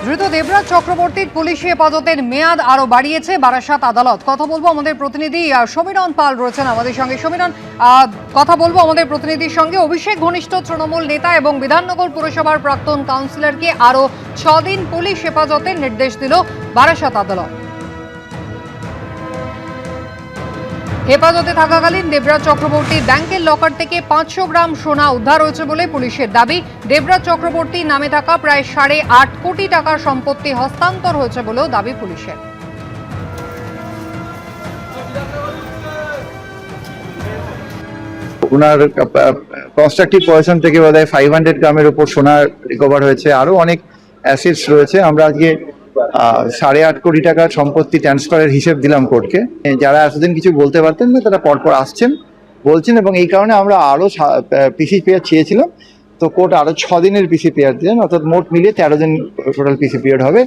ধৃত দেবরাজ চক্রবর্তীর পুলিশি হেফাজতের মেয়াদ আরো বাড়িয়েছে বারাসাত আদালত। কথা বলবো আমাদের প্রতিনিধি সমীরণ পাল রয়েছেন আমাদের সঙ্গে। সমীরণ, কথা বলবো আমাদের প্রতিনিধির সঙ্গে। অভিষেক ঘনিষ্ঠ তৃণমূল নেতা এবং বিধাননগর পুরসভার প্রাক্তন কাউন্সিলরকে আরো 6 দিন পুলিশ হেফাজতের নির্দেশ দিল বারাসাত আদালত। হেফাজতে থাকাকালীন দেবরাজ চক্রবর্তীর ব্যাংকের লকার থেকে 500 গ্রাম সোনা উদ্ধার হয়েছে বলে পুলিশের দাবি। দেবরাজ চক্রবর্তীর নামে থাকা প্রায় 8.5 কোটি টাকার সম্পত্তি হস্তান্তর হয়েছে বলেও দাবি পুলিশের। ওনার কনস্ট্রাকটিভ পজিশন থেকে বোধহয় 500 গ্রামের উপর সোনা রিকভার হয়েছে। আরো অনেক অ্যাসেটস রয়েছে। আমরা আজকে 8.5 কোটি টাকার সম্পত্তি ট্রান্সফারের হিসেব দিলাম কোর্টকে। যারা এতদিন কিছু বলতে পারতেন না তারা পরপর আসছেন, বলছেন, এবং এই কারণে আমরা আরো পিসি পিরিয়ড চেয়েছিলাম। তো কোর্ট আরো 6 দিনের পিসি পিরিয়ড দিলেন, অর্থাৎ মোট মিলিয়ে 13 দিন টোটাল পিসি পিরিয়ড হবে।